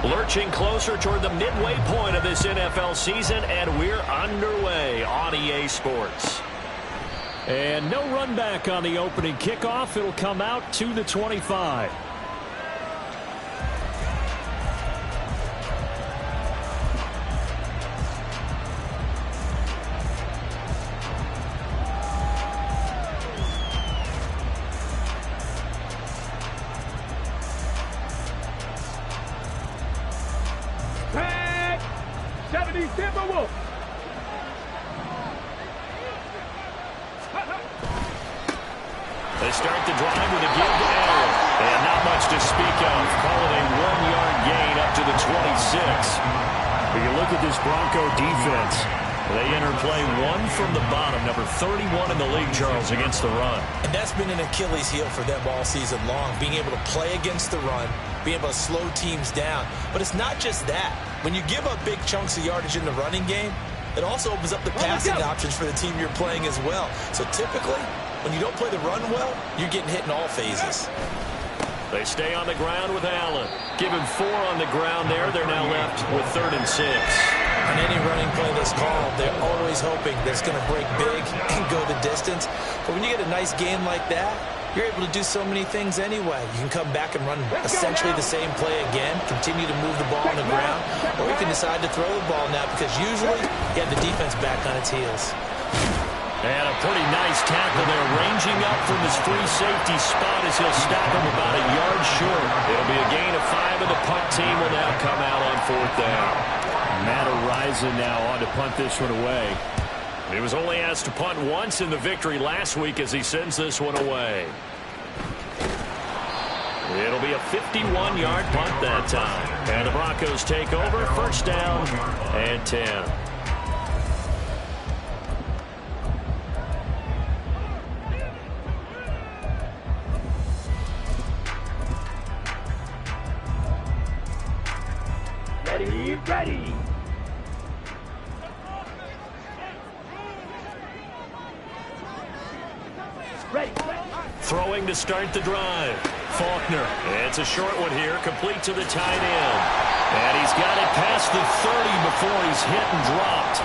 Lurching closer toward the midway point of this NFL season, and we're underway on EA Sports. And no run back on the opening kickoff. It'll come out to the 25. They start the drive with a give to Allen. And not much to speak of. Call it a 1-yard gain up to the 26. When you look at this Bronco defense, they enter play one from the bottom, number 31 in the league, Charles, against the run. And that's been an Achilles heel for them all season long, being able to play against the run, being able to slow teams down. But it's not just that. When you give up big chunks of yardage in the running game, it also opens up the passing options for the team you're playing as well. So typically, when you don't play the run well, you're getting hit in all phases. They stay on the ground with Allen. Give him 4 on the ground there. They're now left with 3rd and 6. On any running play that's called, they're always hoping that it's going to break big and go the distance. But when you get a nice game like that, you're able to do so many things anyway. You can come back and run essentially the same play again, continue to move the ball on the ground, or you can decide to throw the ball now because usually you have the defense back on its heels. And a pretty nice tackle there, ranging up from his free safety spot as he'll stop him about a yard short. It'll be a gain of 5, and the punt team will now come out on 4th down. Matt Horizon now on to punt this one away. He was only asked to punt once in the victory last week as he sends this one away. It'll be a 51-yard punt that time. And the Broncos take over, 1st down and 10. Ready. Throwing to start the drive. Faulkner. It's a short one here, complete to the tight end. And he's got it past the 30 before he's hit and dropped.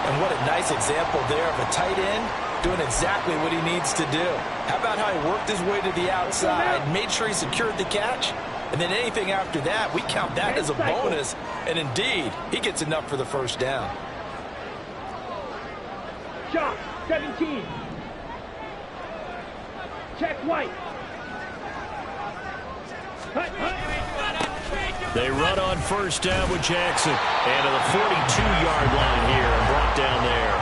And what a nice example there of a tight end doing exactly what he needs to do. How about how he worked his way to the outside, made sure he secured the catch, and then anything after that, we count that as a bonus. And indeed, he gets enough for the 1st down. Shot, 17. Check White. They run on 1st down with Jackson. And to the 42-yard line here, and brought down there.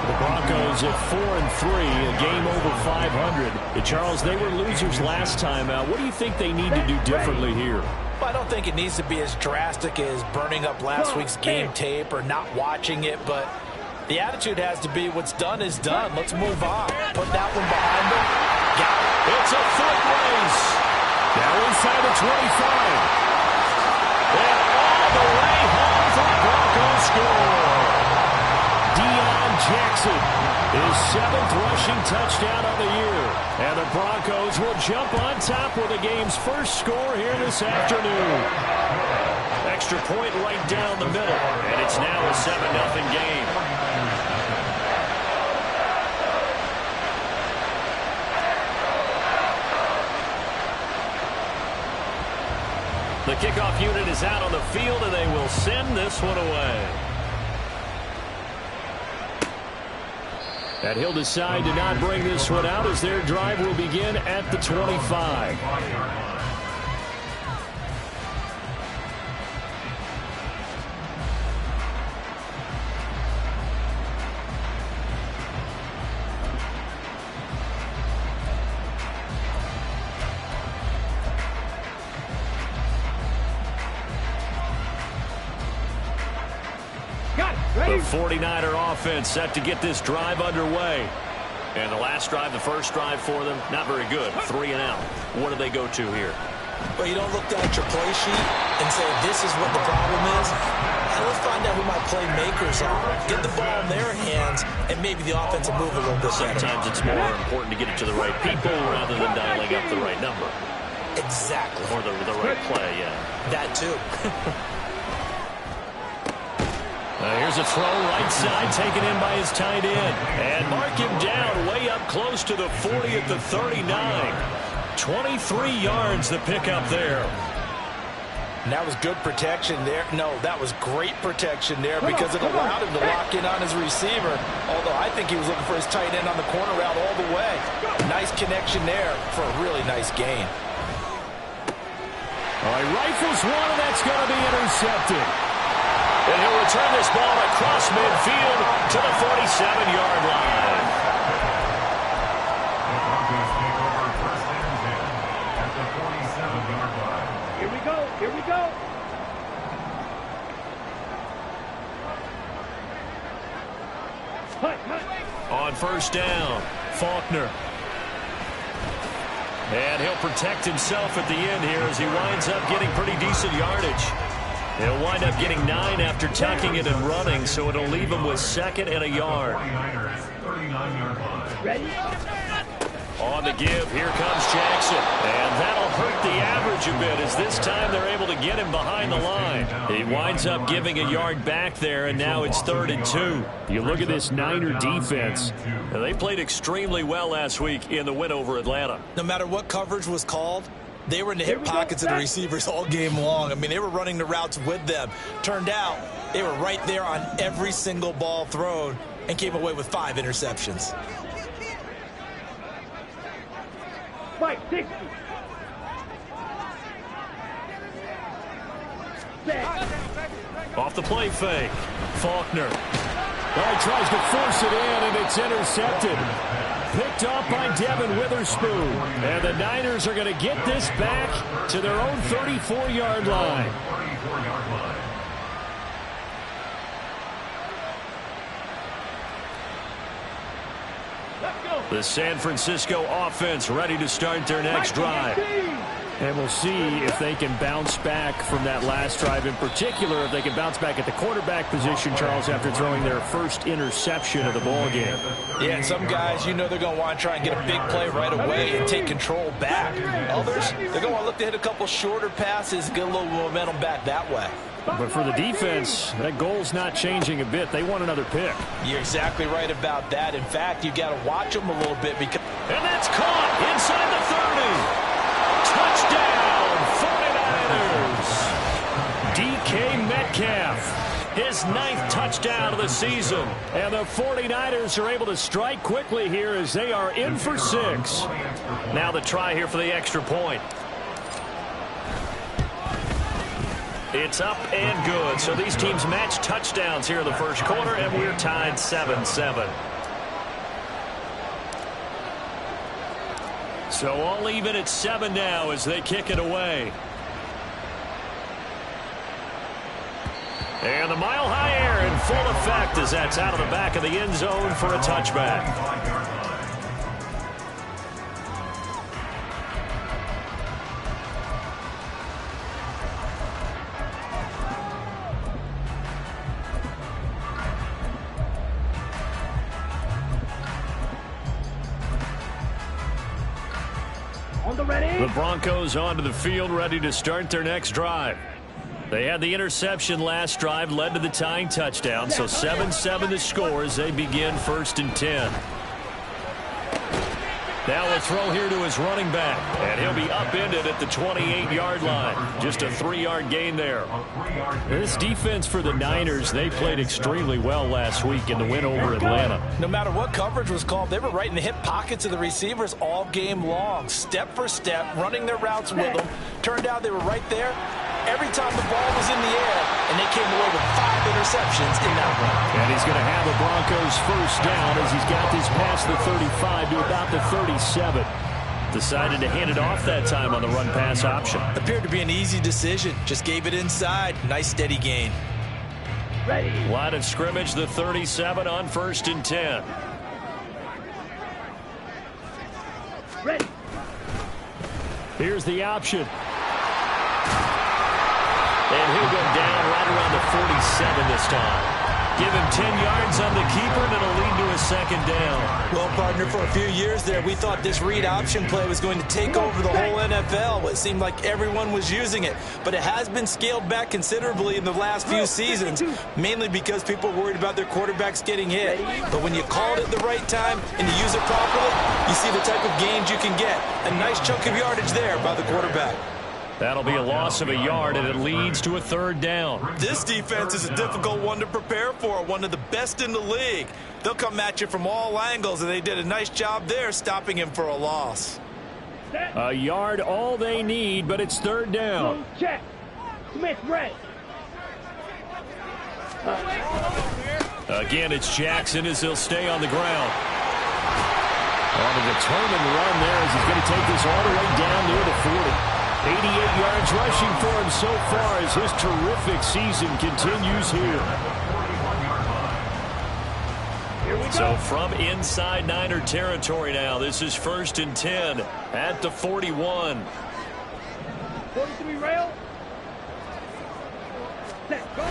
The Broncos at 4-3, a game over 500. Charles, they were losers last time out. What do you think they need to do differently here? Well, I don't think it needs to be as drastic as burning up last week's game tape or not watching it, but the attitude has to be what's done is done. Let's move on. Put that one behind them. Got it. It's a foot race. Now inside the 25. And all the way home for the Broncos score. Jackson, his 7th rushing touchdown of the year. And the Broncos will jump on top with the game's first score here this afternoon. Extra point right down the middle, and it's now a 7-0 game. The kickoff unit is out on the field, and they will send this one away. And he'll decide to not bring this one out as their drive will begin at the 25. The 49er offense set to get this drive underway. And the last drive, the first drive for them, not very good. 3 and out. What do they go to here? Well, you don't look down at your play sheet and say, this is what the problem is. And let's find out who my playmakers are. Get the ball in their hands, and maybe the offense will move a little bit better. Sometimes it's more important to get it to the right people rather than dialing up the right number. Exactly. Or the right play, yeah. That too. Here's a throw right side taken in by his tight end. And mark him down way up close to the 40 at the 39. 23 yards the pickup there. And that was good protection there. No, that was great protection there because it allowed him to lock in on his receiver. Although I think he was looking for his tight end on the corner route all the way. Nice connection there for a really nice gain. All right, rifles one, and that's going to be intercepted. And he'll return this ball across midfield to the 47-yard line. Here we go. Here we go. On first down, Faulkner. And he'll protect himself at the end here as he winds up getting pretty decent yardage. He'll wind up getting 9 after tucking it and running, so it'll leave him with 2nd and a yard. Ready? On the give, here comes Jackson. And that'll hurt the average a bit as this time they're able to get him behind the line. He winds up giving a yard back there, and now it's 3rd and 2. You look at this Niner defense. They played extremely well last week in the win over Atlanta. No matter what coverage was called, they were in the hip pockets of the receivers all game long. I mean, they were running the routes with them. Turned out, they were right there on every single ball thrown and came away with 5 interceptions. Fight 60. Off the play fake, Faulkner. Oh, he tries to force it in, and it's intercepted. Picked off by Devin Witherspoon. And the Niners are going to get this back to their own 34-yard line. The San Francisco offense ready to start their next drive. And we'll see if they can bounce back from that last drive, in particular if they can bounce back at the quarterback position, Charles, after throwing their first interception of the ball game. Yeah, and some guys, you know they're going to want to try and get a big play right away and take control back. Others, they're going to want to look to hit a couple shorter passes, get a little momentum back that way. But for the defense, that goal's not changing a bit. They want another pick. You're exactly right about that. In fact, you got to watch them a little bit because... And that's caught inside the 30. Touchdown, 49ers. DK Metcalf, his 9th touchdown of the season. And the 49ers are able to strike quickly here as they are in for 6. Now the try here for the extra point. It's up and good. So these teams match touchdowns here in the first quarter, and we're tied 7-7. So all even at 7 now as they kick it away. And the mile-high air in full effect as that's out of the back of the end zone for a touchback. The Broncos onto the field, ready to start their next drive. They had the interception last drive, led to the tying touchdown, so 7-7 the score as they begin 1st and 10. Now a throw here to his running back, and he'll be upended at the 28-yard line. Just a 3-yard gain there. This defense for the Niners, they played extremely well last week in the win over Atlanta. No matter what coverage was called, they were right in the hip pockets of the receivers all game long, step for step, running their routes with them. Turned out they were right there every time the ball was in the air, and they came away with 5 interceptions in that run. And he's going to have the Broncos first down as he's got this past the 35 to about the 37. Decided to hand it off that time on the run-pass option. Appeared to be an easy decision. Just gave it inside. Nice steady gain. Ready. Line of scrimmage, the 37 on 1st and 10. Ready. Here's the option. And he'll go down right around the 47 this time. Give him 10 yards on the keeper, and it'll lead to a second down. Well, partner, for a few years there, we thought this read option play was going to take over the whole NFL. It seemed like everyone was using it. But it has been scaled back considerably in the last few seasons, mainly because people are worried about their quarterbacks getting hit. But when you call it at the right time and you use it properly, you see the type of gains you can get. A nice chunk of yardage there by the quarterback. That'll be a loss of a yard, and it leads to a third down. This defense is a difficult one to prepare for, one of the best in the league. They'll come at you from all angles, and they did a nice job there stopping him for a loss. A yard all they need, but it's third down. Check. Smith, red. Again, it's Jackson as he'll stay on the ground. On a determined run there as he's going to take this all the way down near the 40. 88 yards rushing for him so far as his terrific season continues here. So from inside Niner territory now, this is 1st and 10 at the 41. 43 rail. Set, go.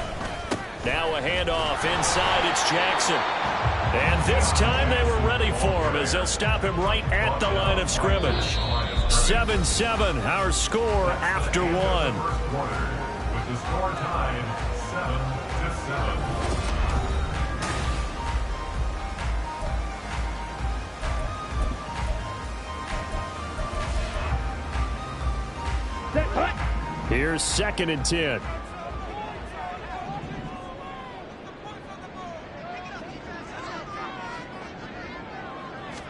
Now a handoff inside, it's Jackson. And this time they were ready for him as they'll stop him right at the line of scrimmage. 7-7, our score after one. With the score tied 7-7. Here's 2nd and 10.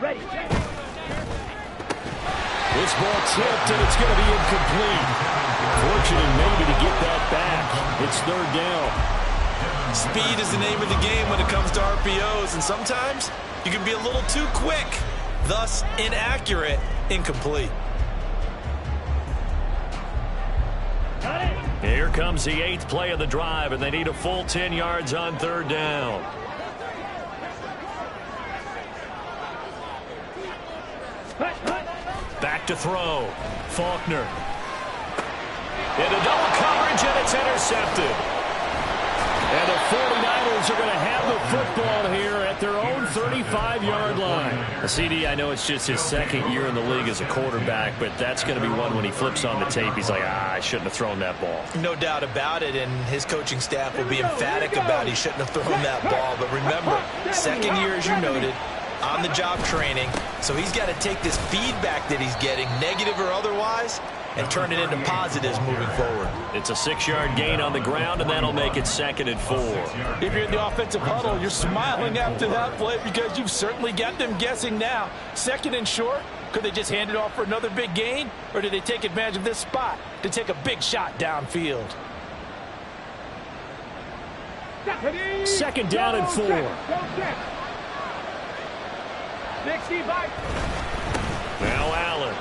Ready. This ball tipped, and it's going to be incomplete. Fortunate maybe to get that back. It's third down. Speed is the name of the game when it comes to RPOs, and sometimes you can be a little too quick, thus inaccurate, incomplete. Got it. Here comes the 8th play of the drive, and they need a full 10 yards on third down. Hut, hut. Back to throw. Faulkner. Into double coverage, and it's intercepted. And the 49ers are going to have the football here at their own 35-yard line. CD, I know it's just his 2nd year in the league as a quarterback, but that's going to be one when he flips on the tape. He's like, I shouldn't have thrown that ball. No doubt about it, and his coaching staff will be emphatic about he shouldn't have thrown that ball. But remember, 2nd year, as you noted, on-the-job training. So he's got to take this feedback that he's getting, negative or otherwise, and turn it into positives moving forward. It's a 6-yard gain on the ground, and that'll make it 2nd and 4. If you're in the offensive huddle, you're smiling after that play because you've certainly got them guessing now. 2nd and short, could they just hand it off for another big gain, or do they take advantage of this spot to take a big shot downfield? 2nd down and 4. Go check. 65. Now Allen.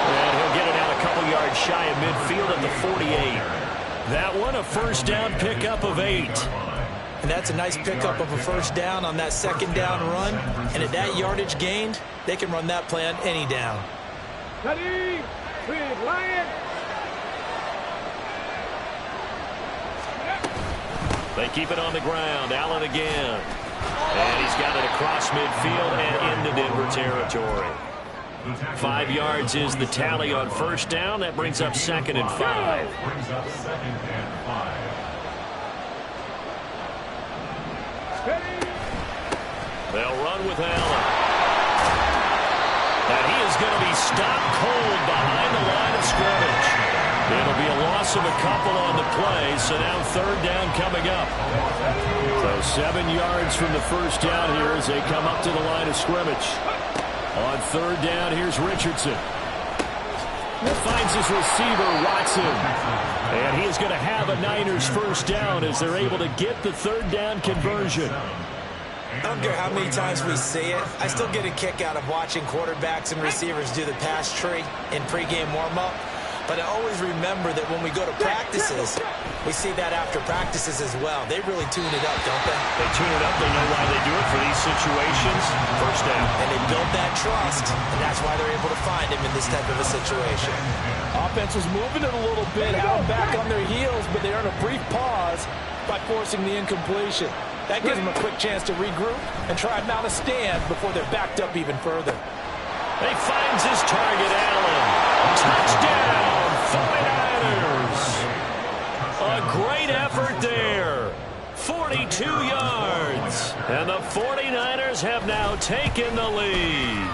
And he'll get it out a couple yards shy of midfield at the 48. That one a first down pickup of 8. And that's a nice pickup of a first down on that 2nd down run. And at that yardage gained, they can run that play on any down. Ready. Big Lion. They keep it on the ground. Allen again. And he's got it across midfield and into Denver territory. 5 yards is the tally on first down. That brings up 2nd and 5. They'll run with Allen. And he is going to be stopped cold behind the line of scrimmage. It'll be a loss of a couple on the play, so now third down coming up. So 7 yards from the first down here as they come up to the line of scrimmage. On third down, here's Richardson. Finds his receiver, Watson. And he is going to have a Niners first down as they're able to get the third down conversion. I don't care how many times we see it. I still get a kick out of watching quarterbacks and receivers do the pass tree in pregame warm-up. But I always remember that when we go to practices, we see that after practices as well. They really tune it up, don't they? They tune it up. They know why they do it for these situations. First down. And they build that trust, and that's why they're able to find him in this type of a situation. Offense was moving it a little bit, held back on their heels, but they earn a brief pause by forcing the incompletion. That gives them a quick chance to regroup and try and mount a stand before they're backed up even further. He finds his target, Allen. Touchdown, 49ers. A great effort there. 42 yards. And the 49ers have now taken the lead.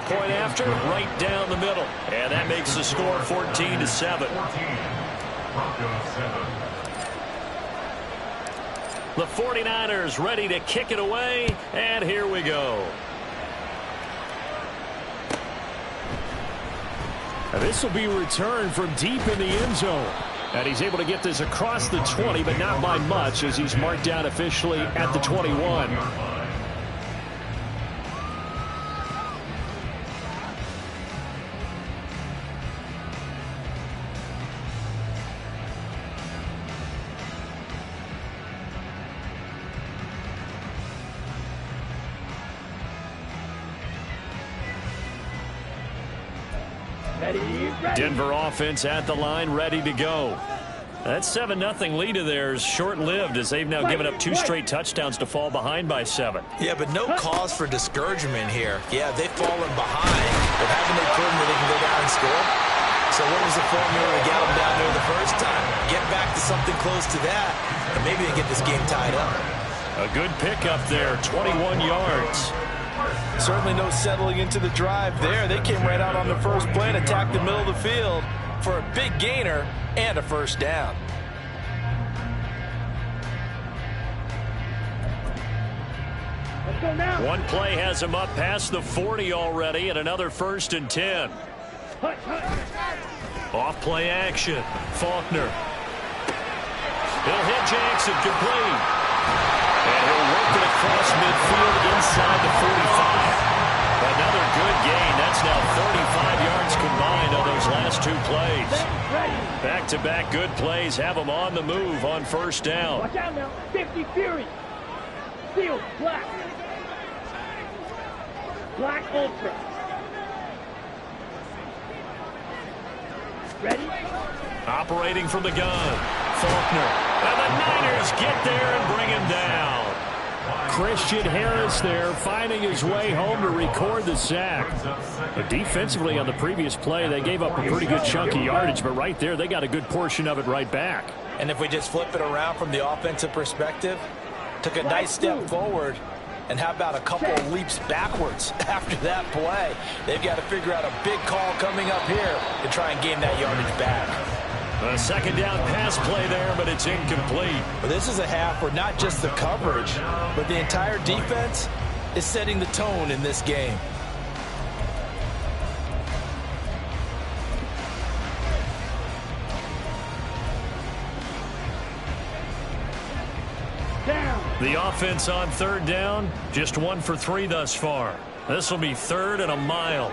Point after, right down the middle. And that makes the score 14-7. The 49ers ready to kick it away. And here we go. This will be returned from deep in the end zone. And he's able to get this across the 20, but not by much, as he's marked down officially at the 21. Denver offense at the line, ready to go. That 7-0 lead of theirs short-lived, as they've now given up 2 straight touchdowns to fall behind by 7. Yeah, but no cause for discouragement here. Yeah, they've fallen behind, but haven't they proven that they can go down and score? So what was the formula to get them down there the first time? Get back to something close to that, and maybe they get this game tied up. A good pickup there, 21 yards. Certainly no settling into the drive there. They came right out on the first play and attacked the middle of the field for a big gainer and a first down. Let's go now. One play has him up past the 40 already, and another 1st and 10. Off play action. Faulkner. He'll hit Jackson, complete. And he'll work it across midfield inside the 45. Another good gain. That's now 35 yards combined on those last 2 plays. Back-to-back good plays have them on the move on first down. Watch out now. 50 Fury. Steel, black. Black Ultra. Ready? Operating from the gun. Faulkner. And the Niners get there and bring him down. Christian Harris there, finding his way home to record the sack. But defensively on the previous play, they gave up a pretty good chunk of yardage, but right there, they got a good portion of it right back. And if we just flip it around from the offensive perspective, took a nice step forward, and how about a couple of leaps backwards after that play? They've got to figure out a big call coming up here to try and gain that yardage back. A second down pass play there, but it's incomplete. Well, this is a half where not just the coverage, but the entire defense is setting the tone in this game. The offense on 3rd down, just 1 for 3 thus far. This will be 3rd and a mile.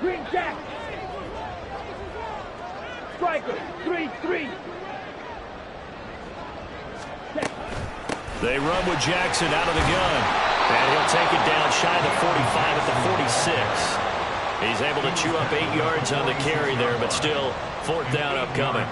Green Jack. Striker. 3-3. They run with Jackson out of the gun. And he'll take it down shy of the 45 at the 46. He's able to chew up 8 yards on the carry there, but still 4th down upcoming.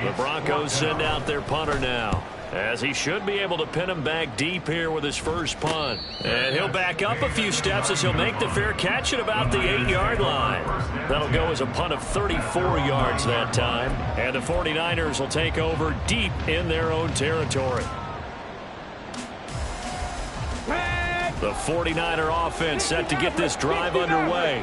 The Broncos send out their punter now, as he should be able to pin him back deep here with his first punt. And he'll back up a few steps as he'll make the fair catch at about the 8-yard line. That'll go as a punt of 34 yards that time. And the 49ers will take over deep in their own territory. The 49er offense set to get this drive underway.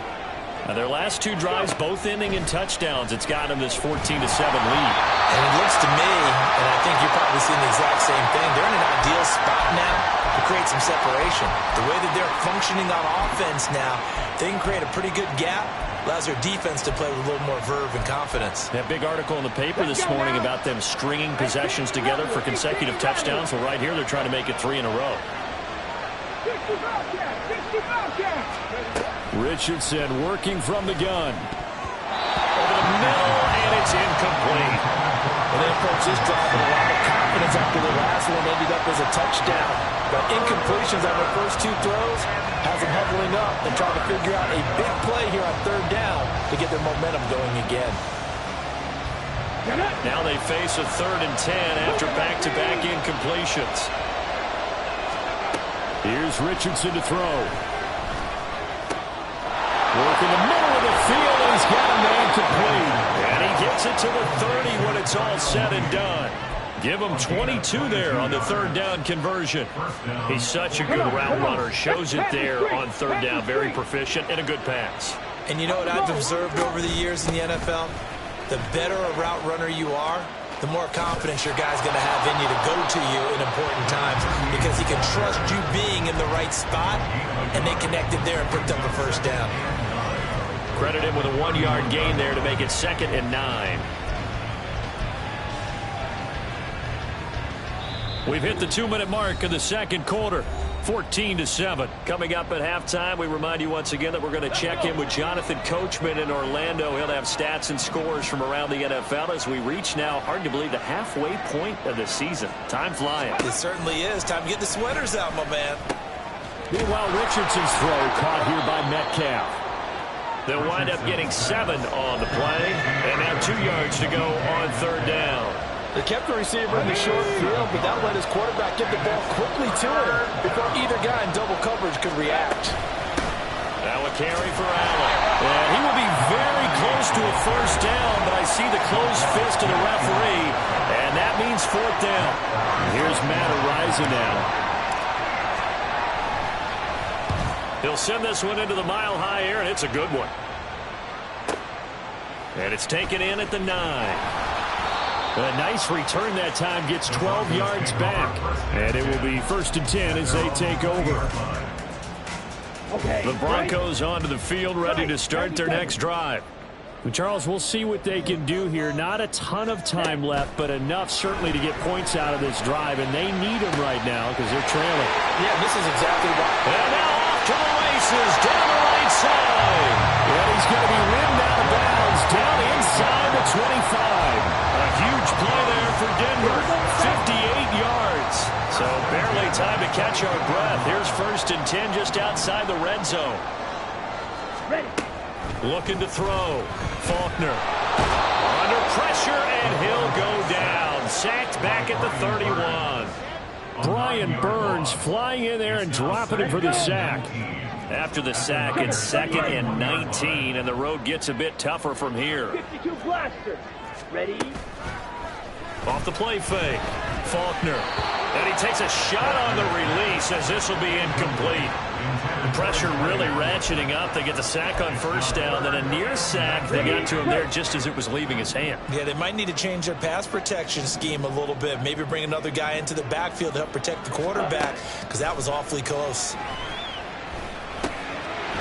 Now their last 2 drives both ending in touchdowns. It's got them this 14-7 lead. And it looks to me, and I think you're probably seeing the exact same thing, they're in an ideal spot now to create some separation. The way that they're functioning on offense now, they can create a pretty good gap. Allows their defense to play with a little more verve and confidence. That big article in the paper this morning about them stringing possessions together for consecutive touchdowns. Well, right here they're trying to make it 3 in a row. Richardson working from the gun. Over the middle, and it's incomplete. And they approach this drive with a lot of confidence after the last one ended up as a touchdown. But incompletions on their first two throws has them huddling up and trying to figure out a big play here on third down to get their momentum going again. Now they face a 3rd and 10 after back-to-back incompletions. Here's Richardson to throw. Work in the middle of the field, and he's got a man complete. And he gets it to the 30 when it's all said and done. Give him 22 there on the 3rd down conversion. He's such a good route runner. Shows it there on 3rd down. Very proficient and a good pass. And you know what I've observed over the years in the NFL? The better a route runner you are, the more confidence your guy's going to have in you to go to you in important times because he can trust you being in the right spot, and they connected there and picked up a 1st down. Credit him with a 1-yard gain there to make it 2nd and 9. We've hit the 2-minute mark of the second quarter. 14-7. Coming up at halftime, we remind you once again that we're going to check in with Jonathan Coachman in Orlando. He'll have stats and scores from around the NFL as we reach now, hard to believe, the halfway point of the season. Time flying. It certainly is. Time to get the sweaters out, my man. Meanwhile, Richardson's throw caught here by Metcalf. They'll wind up getting 7 on the play, and now 2 yards to go on 3rd down. They kept the receiver in the short field, but that let his quarterback get the ball quickly to him before either guy in double coverage could react. Now a carry for Allen. And he will be very close to a 1st down, but I see the closed fist of the referee, and that means 4th down. Here's Matt Araiza now. He'll send this one into the mile-high air, and it's a good one. And it's taken in at the 9. A nice return that time, gets 12 yards back. And it will be 1st and 10 as they take over. The Broncos onto the field, ready to start their next drive. Well, Charles, we'll see what they can do here. Not a ton of time left, but enough certainly to get points out of this drive. And they need them right now because they're trailing. Yeah, this is exactly why. And now off to the races, down the right side. Well, he's going to be rimmed out of bounds, down inside the 25. A huge play there for Denver. 58 yards. So barely time to catch our breath. Here's 1st and 10 just outside the red zone. Ready. Looking to throw. Faulkner. Under pressure, and he'll go down. Sacked back at the 31. Brian Burns flying in there and dropping him for the sack. After the sack, it's 2nd and 19, and the road gets a bit tougher from here. 52 blaster. Ready. Off the play fake. Faulkner. And he takes a shot on the release as this will be incomplete. The pressure really ratcheting up. They get the sack on 1st down, then a near sack. They got to him there just as it was leaving his hand. Yeah, they might need to change their pass protection scheme a little bit. Maybe bring another guy into the backfield to help protect the quarterback because that was awfully close.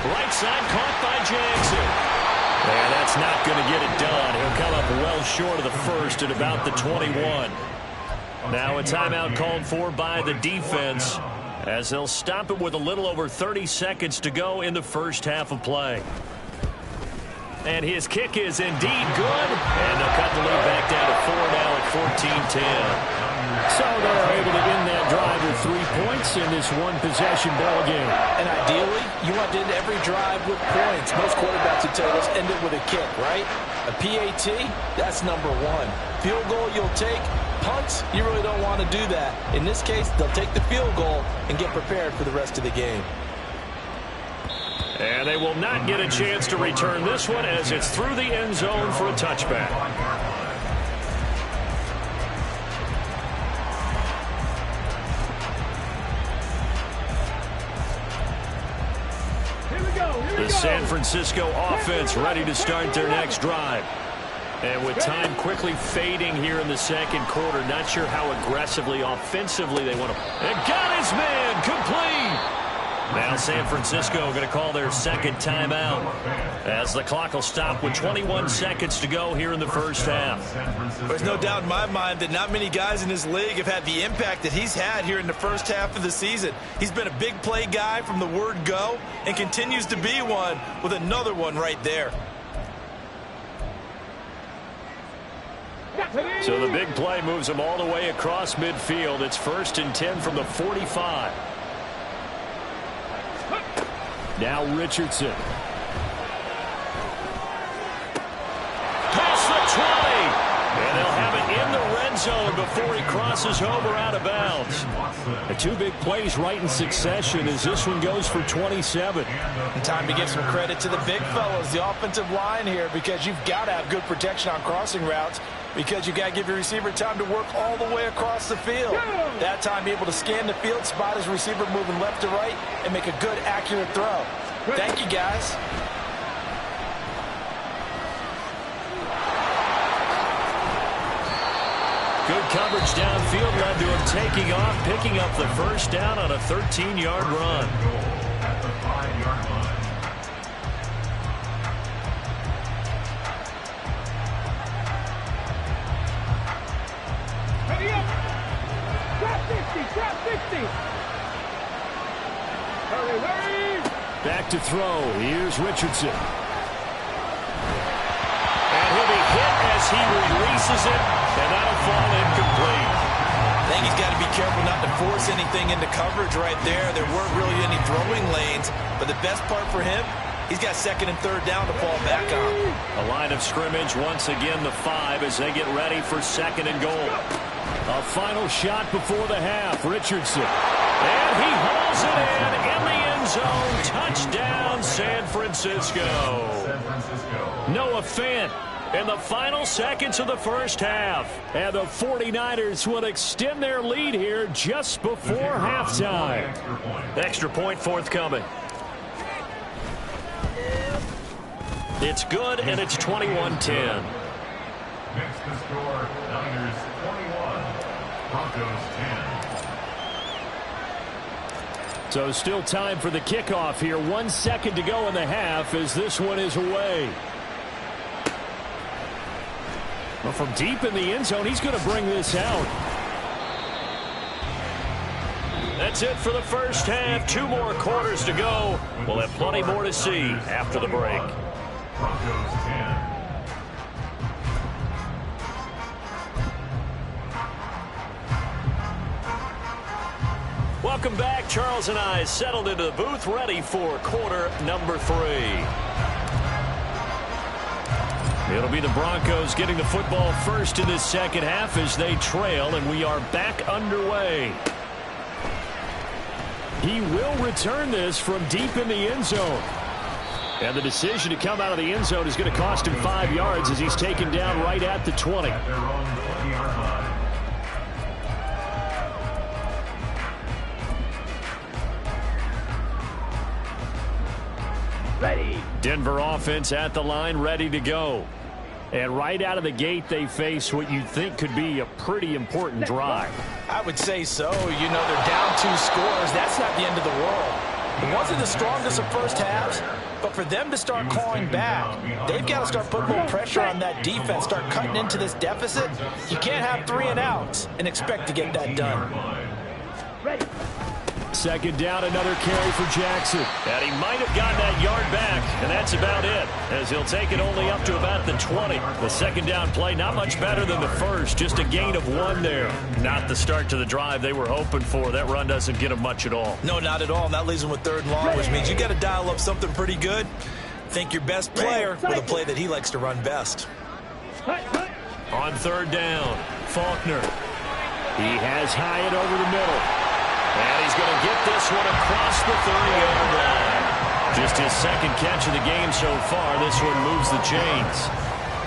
Right side caught by Jackson. And that's not going to get it done. He'll come up well short of the 1st at about the 21. Now a timeout called for by the defense as they'll stop it with a little over 30 seconds to go in the 1st half of play. And his kick is indeed good. And they'll cut the lead back down to 4 now at 14-10. So they're able to end that drive with 3 points in this one-possession ball game. And ideally, you want to end every drive with points. Most quarterbacks would tell you, let's end it with a kick, right? A PAT, that's number 1. Field goal you'll take. Punts, you really don't want to do that. In this case, they'll take the field goal and get prepared for the rest of the game. And they will not get a chance to return this one as it's through the end zone for a touchback. The San Francisco offense ready to start their next drive. And with time quickly fading here in the second quarter, not sure how aggressively, offensively they want to. And got his man complete. Now San Francisco going to call their second timeout as the clock will stop with 21 seconds to go here in the first half. There's no doubt in my mind that not many guys in this league have had the impact that he's had here in the first half of the season. He's been a big play guy from the word go and continues to be one with another one right there. So the big play moves him all the way across midfield. It's 1st and 10 from the 45. Now Richardson. Past the 20. And they'll have it in the red zone before he crosses over out of bounds. The two big plays right in succession as this one goes for 27. And time to give some credit to the big fellas, the offensive line here, because you've got to have good protection on crossing routes, because you've got to give your receiver time to work all the way across the field. That time, be able to scan the field, spot his receiver moving left to right, and make a good, accurate throw. Thank you, guys. Good coverage downfield led to him taking off, picking up the first down on a 13-yard run. At the 5-yard line. Ready up. Drop 60. Drop 60. Hurry, hurry. Back to throw. Here's Richardson. And he'll be hit as he releases it, and that'll fall incomplete. I think he's got to be careful not to force anything into coverage right there. There weren't really any throwing lanes, but the best part for him, he's got 2nd and 3rd down to fall back on. A line of scrimmage once again the 5 as they get ready for 2nd and goal. A final shot before the half. Richardson. And he hauls it in the end zone. Touchdown, San Francisco. San Francisco. Noah Fant in the final seconds of the first half. And the 49ers will extend their lead here just before halftime. Extra point forthcoming. It's good, and it's 21-10. Next to score, Niners 21, Broncos 10. So still time for the kickoff here. 1 second to go in the half as this one is away. Well, from deep in the end zone, he's going to bring this out. That's it for the first half. 2 more quarters to go. We'll have plenty more to see after the break. Broncos 10. Welcome back. Charles and I settled into the booth, ready for quarter number 3. It'll be the Broncos getting the football first in this second half as they trail, and we are back underway. He will return this from deep in the end zone. And the decision to come out of the end zone is going to cost him 5 yards as he's taken down right at the 20. At their own 20-yard line. Ready. Denver offense at the line, ready to go. And right out of the gate, they face what you'd think could be a pretty important drive. I would say so. You know, they're down 2 scores. That's not the end of the world. It wasn't the strongest of first halves, but for them to start clawing back, they've got to start putting more pressure on that defense, start cutting into this deficit. You can't have 3 and outs and expect to get that done. Ready. Second down, another carry for Jackson. And he might have gotten that yard back, and that's about it, as he'll take it only up to about the 20. The second down play, not much better than the first, just a gain of 1 there. Not the start to the drive they were hoping for. That run doesn't get them much at all. No, not at all. And that leaves them with 3rd and long, which means you got to dial up something pretty good. Think your best player with a play that he likes to run best. On 3rd down, Faulkner. He has Hyatt over the middle. And he's going to get this one across the 30-yard line. Just his 2nd catch of the game so far. This one moves the chains.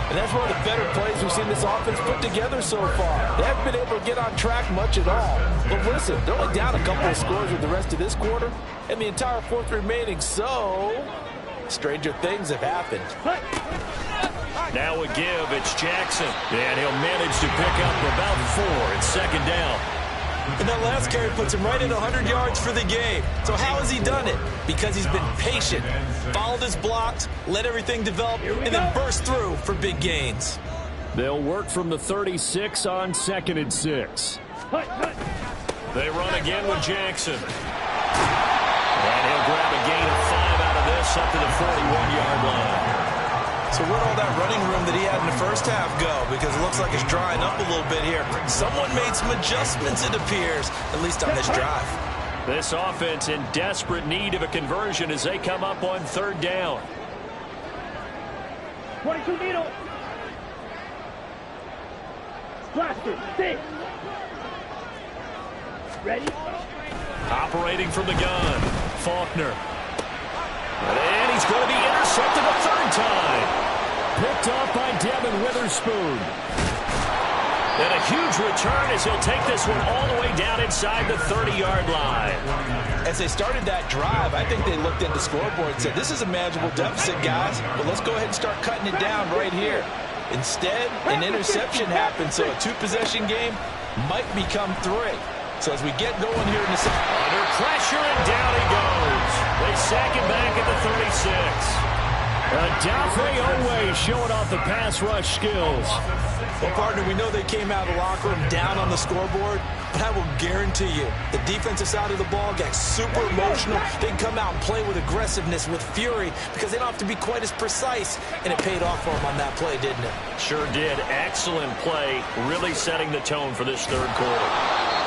And that's one of the better plays we've seen this offense put together so far. They haven't been able to get on track much at all. But listen, they're only down a couple of scores with the rest of this quarter and the entire 4th remaining. So, stranger things have happened. Now a give. It's Jackson. And he'll manage to pick up about 4. It's 2nd down. And that last carry puts him right at 100 yards for the game. So how has he done it? Because he's been patient, followed his blocks, let everything develop, and then burst through for big gains. They'll work from the 36 on 2nd and 6. They run again with Jackson. And he'll grab a gain of 5 out of this up to the 41-yard line. So where'd all that running room that he had in the first half go? Because it looks like it's drying up a little bit here. Someone made some adjustments, it appears, at least on this drive. This offense in desperate need of a conversion as they come up on 3rd down. 22 needle. Blaster, 6. Ready? Operating from the gun, Faulkner. And he's going to be intercepted a 3rd time. Picked off by Devin Witherspoon. And a huge return as he'll take this one all the way down inside the 30-yard line. As they started that drive, I think they looked at the scoreboard and said, this is a manageable deficit, guys, but let's go ahead and start cutting it down right here. Instead, an interception happened, so a 2-possession game might become 3. So as we get going here in the second. Under pressure, and down he goes. They sack him back at the 36. Adafe Owe showing off the pass rush skills. Well, partner, we know they came out of the locker room down on the scoreboard, but I will guarantee you the defensive side of the ball got super emotional. They can come out and play with aggressiveness, with fury, because they don't have to be quite as precise, and it paid off for them on that play, didn't it? Sure did. Excellent play, really setting the tone for this 3rd quarter.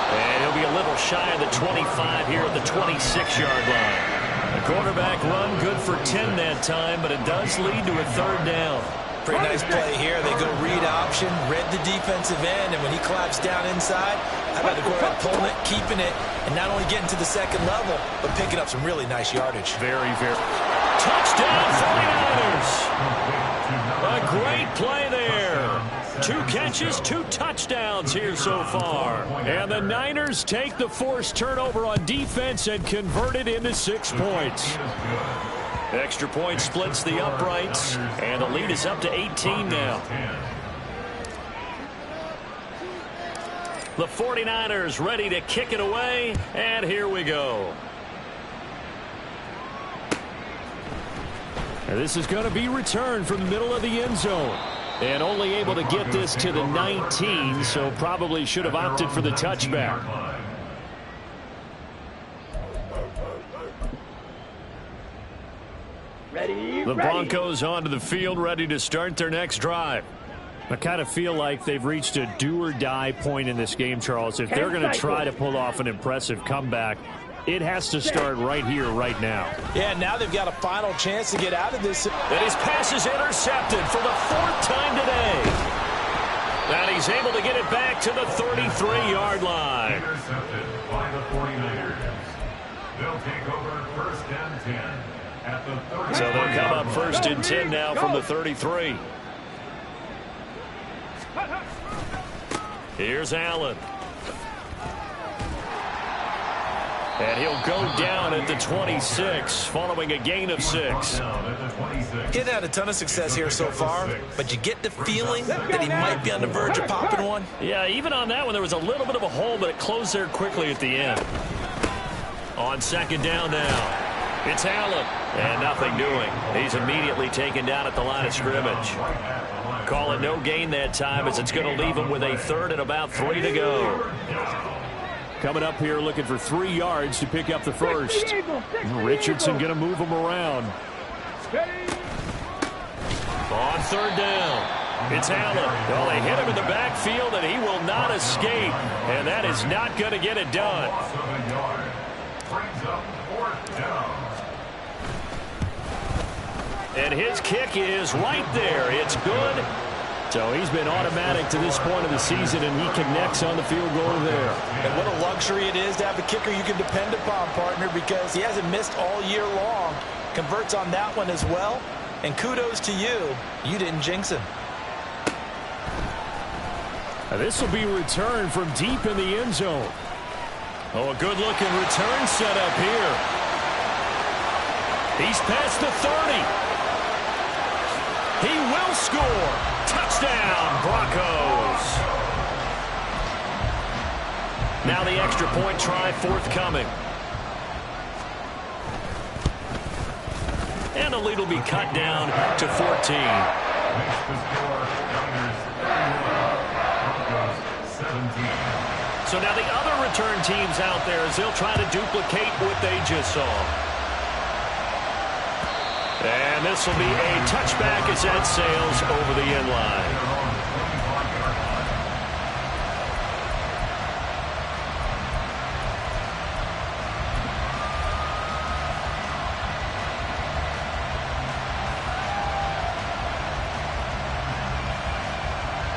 And he'll be a little shy of the 25 here at the 26-yard line. The quarterback run good for 10 that time, but it does lead to a 3rd down. Pretty nice play here. They go read option, read the defensive end, and when he claps down inside, how about the quarterback pulling it, keeping it, and not only getting to the 2nd level, but picking up some really nice yardage. Very, very. Touchdown 49ers! A great play there. 2 catches, 2 touchdowns here so far. And the Niners take the forced turnover on defense and convert it into 6 points. Extra point splits the uprights, and the lead is up to 18 now. The 49ers ready to kick it away, and here we go. And this is going to be returned from the middle of the end zone. And only able to get this to the 19, so probably should have opted for the touchback. Ready? The Broncos onto the field, ready to start their next drive. I kind of feel like they've reached a do-or-die point in this game, Charles. If they're going to try to pull off an impressive comeback, it has to start right here, right now. Yeah, now they've got a final chance to get out of this. And his pass is intercepted for the 4th time today. And he's able to get it back to the 33-yard line. Intercepted by the 49ers. They'll take over 1st and 10 at the 33. So they'll come up 1st and 10 now from the 33. Here's Allen. And he'll go down at the 26 following a gain of 6. He's had a ton of success here so far, but you get the feeling that he might be on the verge of popping one. Yeah, even on that one, there was a little bit of a hole, but it closed there quickly at the end. On 2nd down now, it's Allen, and nothing doing. He's immediately taken down at the line of scrimmage. Call it no gain that time as it's going to leave him with a 3rd and about 3 to go. Coming up here looking for 3 yards to pick up the first. Richardson going to move him around. On 3rd down, it's Allen. Well, they hit him in the backfield, and he will not escape. And that is not going to get it done. And his kick is right there. It's good. So he's been automatic to this point of the season, and he connects on the field goal there. And what a luxury it is to have a kicker you can depend upon, partner, because he hasn't missed all year long. Converts on that one as well. And kudos to you. You didn't jinx him. Now this will be returned from deep in the end zone. Oh, a good-looking return set up here. He's past the 30. He will score. Touchdown, Broncos. Now the extra point try forthcoming. And the lead will be cut down to 14. Makes the score Niners 31, Broncos 17. So now the other return teams out there as they'll try to duplicate what they just saw. And this will be a touchback as that sails over the end line.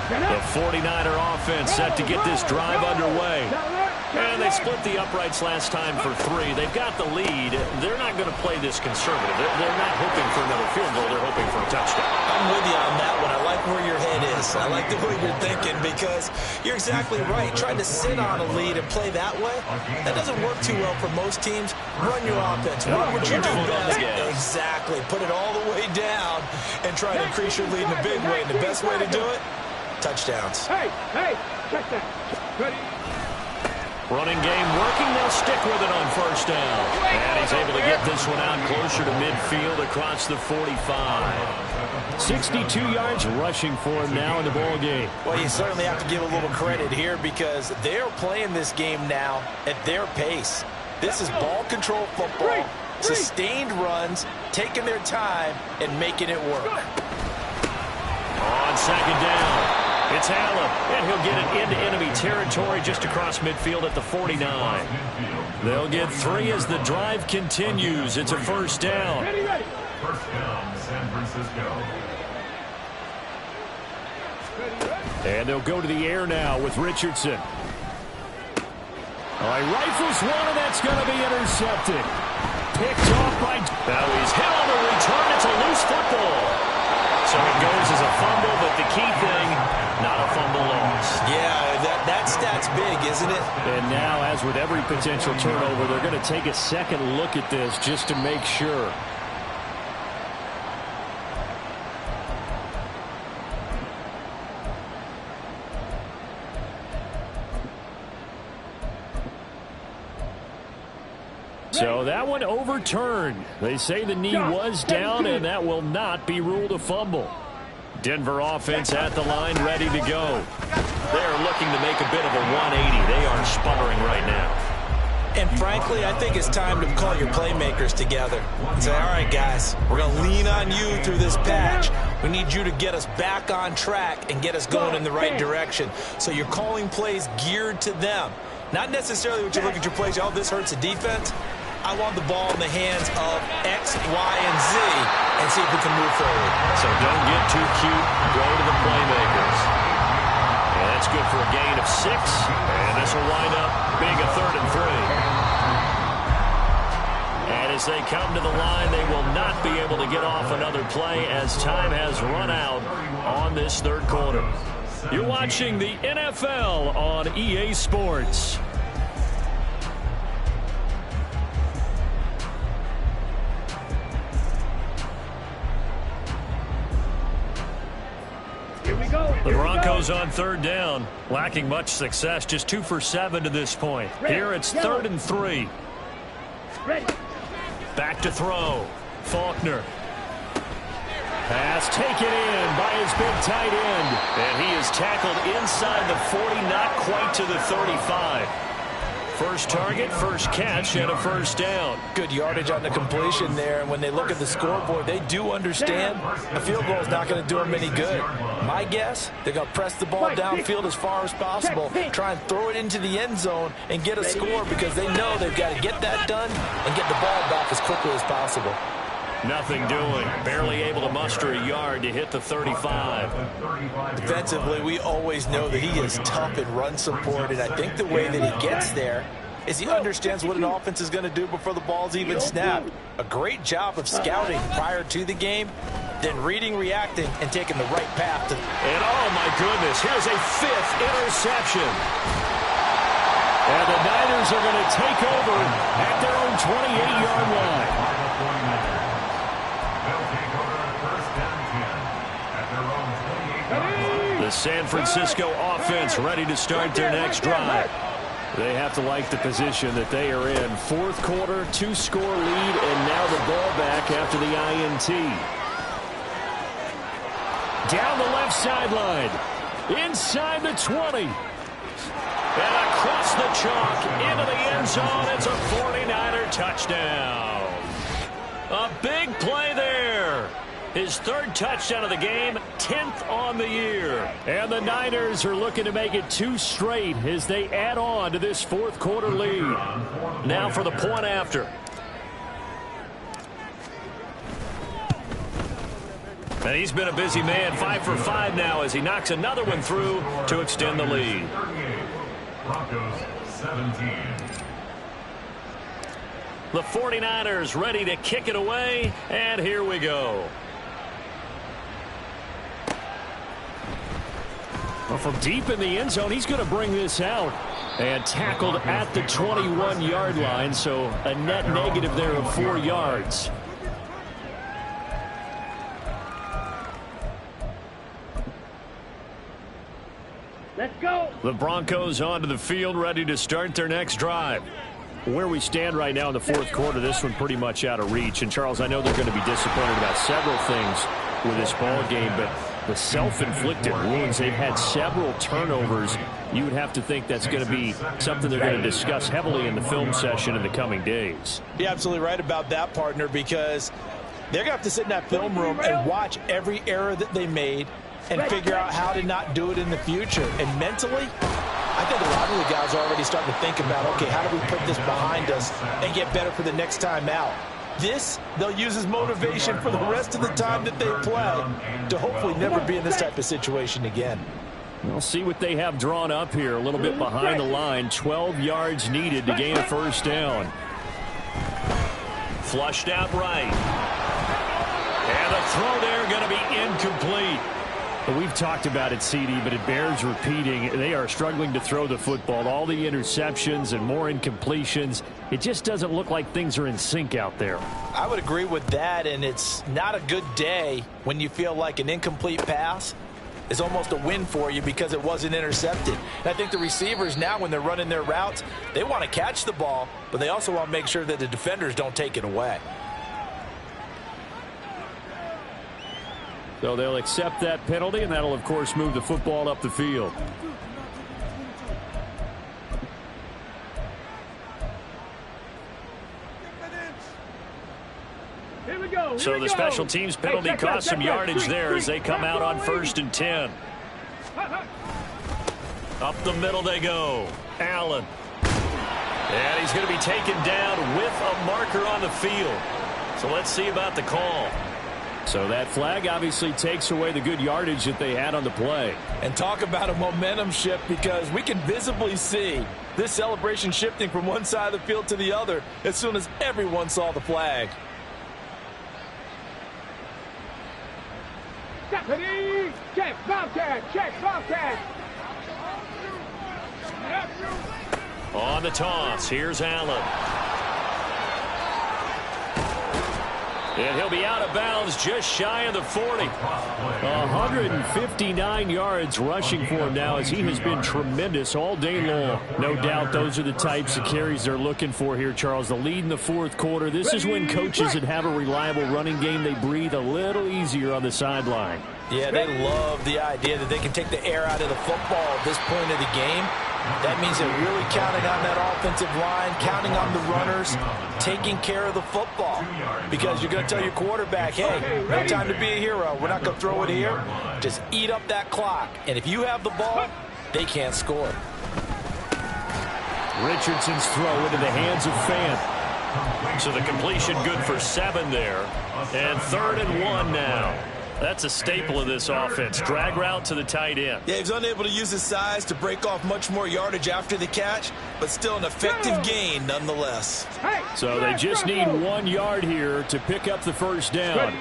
The 49er offense set to get this drive underway. And they split the uprights last time for 3. They've got the lead. They're not going to play this conservative. They're not hoping for another field goal. They're hoping for a touchdown. I'm with you on that one. I like where your head is. I like the way you're thinking because you're exactly right. Trying to sit on a lead and play that way, that doesn't work too well for most teams. Run your offense. Run what you do best. Exactly. Put it all the way down and try to increase your lead in a big way. And the best way to do it, touchdowns. Hey, check that. Ready? Running game working. They'll stick with it on first down. And he's able to get this one out closer to midfield across the 45. 62 yards rushing for him now in the ball game. Well, you certainly have to give a little credit here because they're playing this game now at their pace. This is ball control football, sustained runs, taking their time, and making it work. On second down, it's Allen, and he'll get it into enemy territory just across midfield at the 49. They'll get 3 as the drive continues. It's a first down. First down, San Francisco. And they'll go to the air now with Richardson. All right, rifles one, and that's going to be intercepted. Picked off by... Now he's hit on the return. It's a loose football. So it goes as a fumble, but the key thing, not a fumble loss. Yeah, that stat's big, isn't it? And now, as with every potential turnover, they're going to take a second look at this just to make sure. So that one overturned. They say the knee was down, and that will not be ruled a fumble. Denver offense at the line, ready to go. They're looking to make a bit of a 180. They are sputtering right now. And frankly, I think it's time to call your playmakers together and say, all right, guys, we're going to lean on you through this patch. We need you to get us back on track and get us going in the right direction. So you're calling plays geared to them. Not necessarily when you look at your plays, oh, this hurts the defense. I want the ball in the hands of X, Y, and Z and see if we can move forward. So don't get too cute. Go to the playmakers. And that's good for a gain of 6. And this will wind up being a 3rd and 3. And as they come to the line, they will not be able to get off another play as time has run out on this 3rd quarter. You're watching the NFL on EA Sports. The Broncos on 3rd down, lacking much success, just 2 for 7 to this point. Here it's 3rd and 3. Back to throw. Faulkner. Pass taken in by his big tight end. And he is tackled inside the 40, not quite to the 35. First target, first catch, and a first down. Good yardage on the completion there. And when they look at the scoreboard, they do understand a field goal is not going to do them any good. My guess, they're going to press the ball downfield as far as possible, try and throw it into the end zone and get a score because they know they've got to get that done and get the ball back as quickly as possible. Nothing doing. Barely able to muster a yard to hit the 35. Defensively, we always know that he is tough in run support, and I think the way that he gets there is he understands what an offense is going to do before the ball's even snapped. A great job of scouting prior to the game, then reading, reacting, and taking the right path. And oh my goodness, here's a 5th interception. And the Niners are going to take over at their own 28-yard line. The San Francisco offense ready to start their next drive. They have to like the position that they are in. Fourth quarter, 2-score lead, and now the ball back after the INT. Down the left sideline. Inside the 20. And across the chalk into the end zone. It's a 49er touchdown. A big play there. His third touchdown of the game, 10th on the year. And the Niners are looking to make it 2 straight as they add on to this fourth quarter lead. Now for the point after. And he's been a busy man, 5 for 5 now as he knocks another one through to extend the lead. Broncos 17. The 49ers ready to kick it away, and here we go. Well, from deep in the end zone, he's going to bring this out. And tackled at the 21-yard line, so a net negative there of 4 yards. Let's go. The Broncos onto the field, ready to start their next drive. Where we stand right now in the fourth quarter, this one pretty much out of reach. And, Charles, I know they're going to be disappointed about several things with this ball game, but the self-inflicted wounds, they've had several turnovers. You would have to think that's going to be something they're going to discuss heavily in the film session in the coming days. You're absolutely right about that, partner, because they're going to have to sit in that film room and watch every error that they made and figure out how to not do it in the future. And mentally, I think a lot of the guys are already starting to think about, okay, how do we put this behind us and get better for the next time out? This, they'll use as motivation for the rest of the time that they play to hopefully never be in this type of situation again. We'll see what they have drawn up here. A little bit behind the line. 12 yards needed to gain a first down. Flushed out right. And the throw there going to be incomplete. We've talked about it, CD, but it bears repeating. They are struggling to throw the football. All the interceptions and more incompletions. It just doesn't look like things are in sync out there. I would agree with that, and it's not a good day when you feel like an incomplete pass is almost a win for you because it wasn't intercepted. And I think the receivers now, when they're running their routes, they want to catch the ball, but they also want to make sure that the defenders don't take it away. So they'll accept that penalty, and that'll, of course, move the football up the field. Here we go. So the special teams penalty cost some yardage there as they come out on 1st and 10. Up the middle they go. Allen. And he's going to be taken down with a marker on the field. So let's see about the call. So that flag obviously takes away the good yardage that they had on the play. And talk about a momentum shift, because we can visibly see this celebration shifting from one side of the field to the other as soon as everyone saw the flag. Deputy, check, Bobcat, check, Bobcat. On the toss, here's Allen. And he'll be out of bounds just shy of the 40. 159 yards rushing for him now as he has been tremendous all day long. No doubt those are the types of carries they're looking for here, Charles. The lead in the fourth quarter. This is when coaches that have a reliable running game, they breathe a little easier on the sideline. Yeah, they love the idea that they can take the air out of the football at this point of the game. That means they're really counting on that offensive line, counting on the runners, taking care of the football. Because you're going to tell your quarterback, hey, no time to be a hero. We're not going to throw it here. Just eat up that clock. And if you have the ball, they can't score. Richardson's throw into the hands of Fant. So the completion good for 7 there. And 3rd and 1 now. That's a staple of this offense. Drag route to the tight end. Yeah, he was unable to use his size to break off much more yardage after the catch, but still an effective gain nonetheless. So they just need 1 yard here to pick up the first down.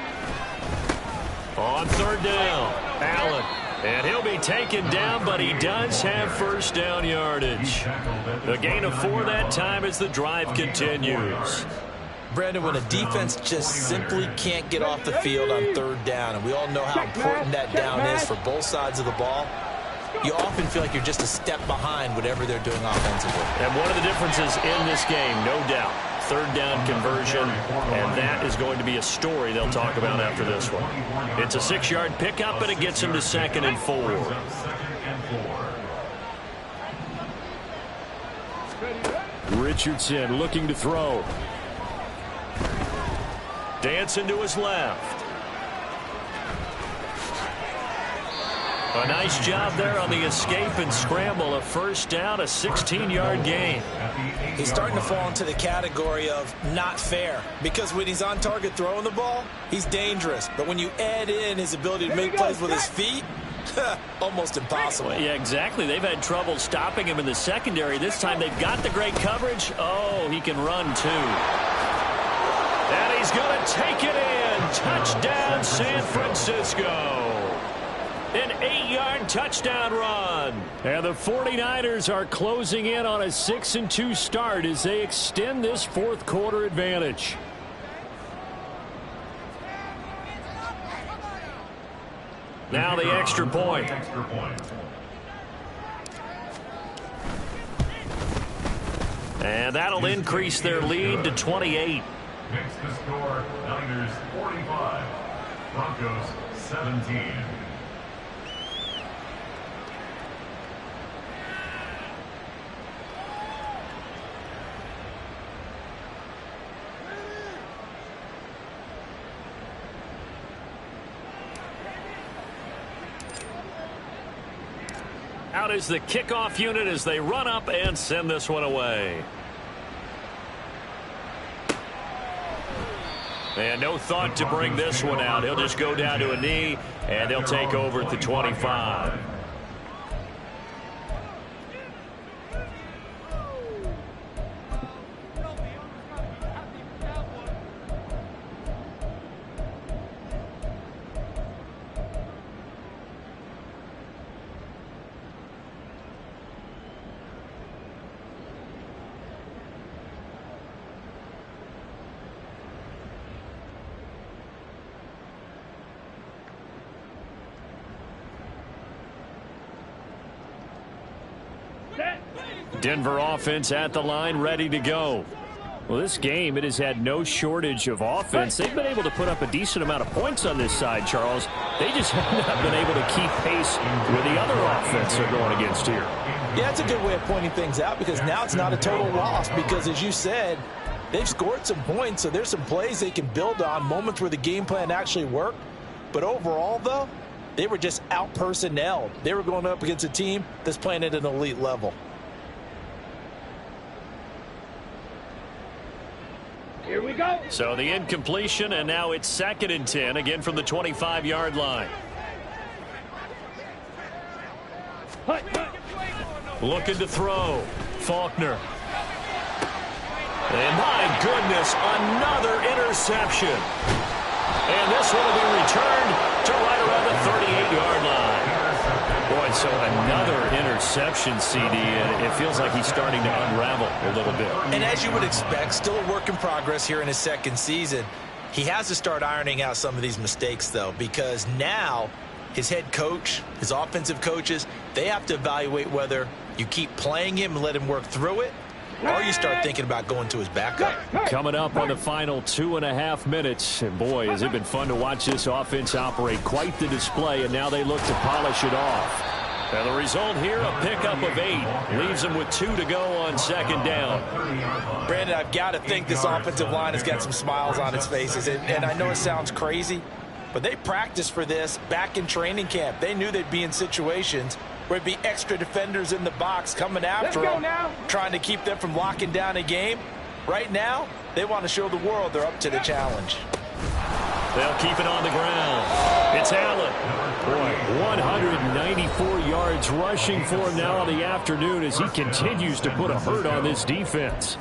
On 3rd down, Allen. And he'll be taken down, but he does have first down yardage. A gain of 4 that time as the drive continues. Brandon, when a defense just simply can't get off the field on 3rd down, and we all know how important that down is for both sides of the ball, you often feel like you're just a step behind whatever they're doing offensively. And one of the differences in this game, no doubt, third down conversion, and that is going to be a story they'll talk about after this one. It's a 6-yard pickup, and it gets him to 2nd and 4. Richardson looking to throw. Dancing to his left. A nice job there on the escape and scramble. A first down, a 16-yard gain. He's starting to fall into the category of not fair, because when he's on target throwing the ball, he's dangerous. But when you add in his ability to make plays with his feet, almost impossible. Yeah, exactly. They've had trouble stopping him in the secondary. This time they've got the great coverage. Oh, he can run too. And he's going to take it in. Touchdown, San Francisco. An 8-yard touchdown run. And the 49ers are closing in on a 6-2 start as they extend this fourth quarter advantage. Now the extra point. And that'll increase their lead to 28. Makes the score Niners 45, Broncos 17. Out is the kickoff unit as they run up and send this one away. And no thought to bring this one out. He'll just go down to a knee, and they'll take over at the 25. Denver offense at the line, ready to go. Well, this game, it has had no shortage of offense. They've been able to put up a decent amount of points on this side, Charles. They just have not been able to keep pace with the other offense they're going against here. Yeah, it's a good way of pointing things out, because now it's not a total loss, because as you said, they've scored some points, so there's some plays they can build on, moments where the game plan actually worked. But overall, though, they were just out-personnelled. They were going up against a team that's playing at an elite level. Here we go. So the incompletion, and now it's 2nd and 10, again from the 25-yard line. Looking to throw. Faulkner. And my goodness, another interception. And this one will be returned to right around the 38-yard line. Boy, so another interception, CD, and it feels like he's starting to unravel a little bit. And as you would expect, still a work in progress here in his second season. He has to start ironing out some of these mistakes, though, because now his head coach, his offensive coaches, they have to evaluate whether you keep playing him and let him work through it, or you start thinking about going to his backup. Coming up on the final 2.5 minutes. And boy, has it been fun to watch this offense operate. Quite the display, and now they look to polish it off. And the result here, a pickup of 8. Leaves them with 2 to go on 2nd down. Brandon, I've got to think this offensive line has got some smiles on its faces. And I know it sounds crazy, but they practiced for this back in training camp. They knew they'd be in situations where it'd be extra defenders in the box coming after them, trying to keep them from locking down a game. Right now, they want to show the world they're up to the challenge. They'll keep it on the ground. It's Allen. Boy, 194 yards rushing for him now in the afternoon as he continues to put a hurt on this defense.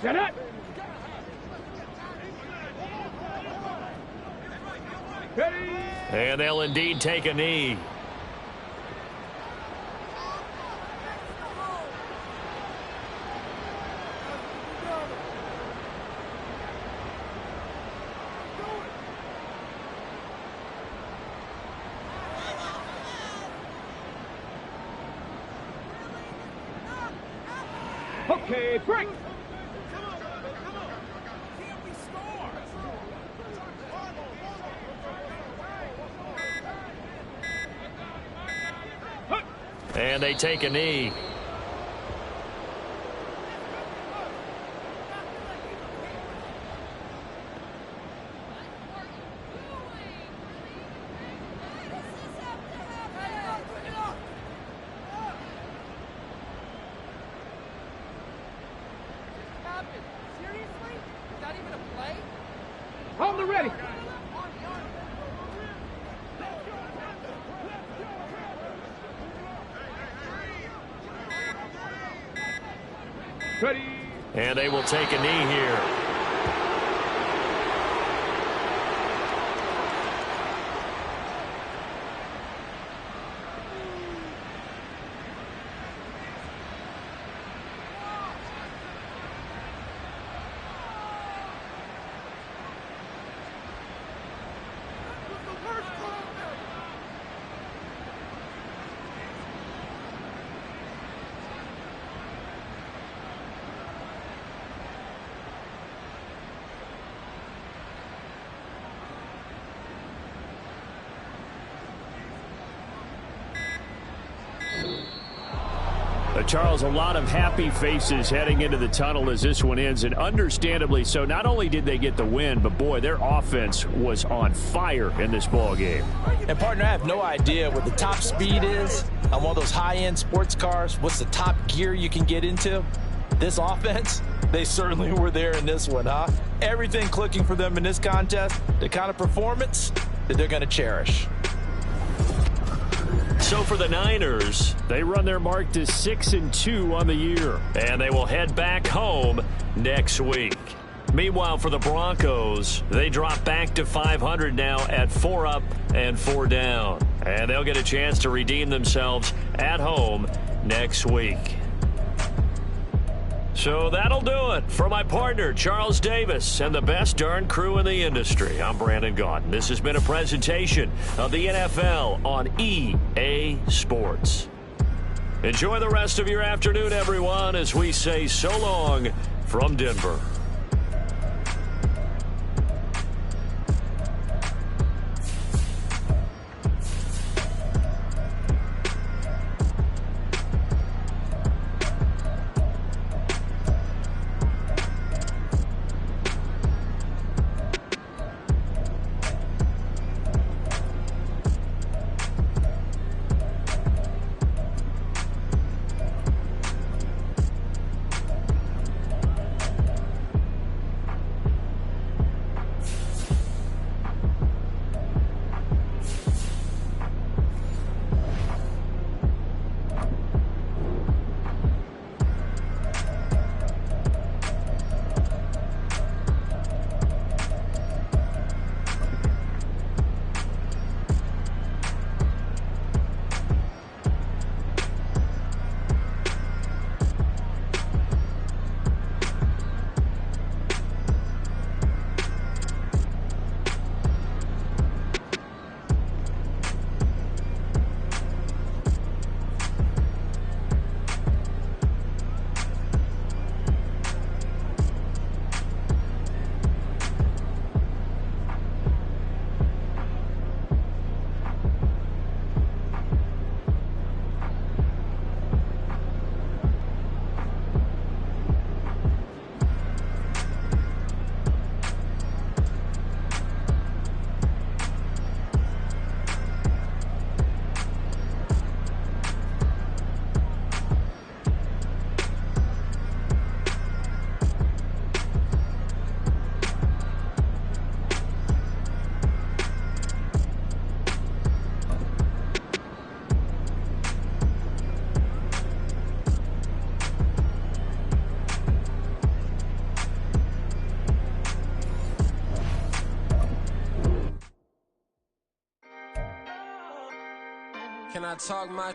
Set up. And they'll indeed take a knee. Okay, break. And they take a knee. Seriously? Is that even a play? On the ready. Ready. And they will take a knee here. Charles, a lot of happy faces heading into the tunnel as this one ends, and understandably so. Not only did they get the win, but boy, their offense was on fire in this ball game. And partner, I have no idea what the top speed is on one of those high-end sports cars. What's the top gear you can get into? This offense, they certainly were there in this one, huh? Everything clicking for them in this contest, the kind of performance that they're going to cherish. So for the Niners, They run their mark to 6-2 on the year. and they will head back home next week. Meanwhile, for the Broncos, they drop back to 500 now at 4 up and 4 down. And they'll get a chance to redeem themselves at home next week. So that'll do it for my partner, Charles Davis, and the best darn crew in the industry. I'm Brandon Gaudin. This has been a presentation of the NFL on EA Sports. Enjoy the rest of your afternoon, everyone, as we say so long from Denver. Can I talk my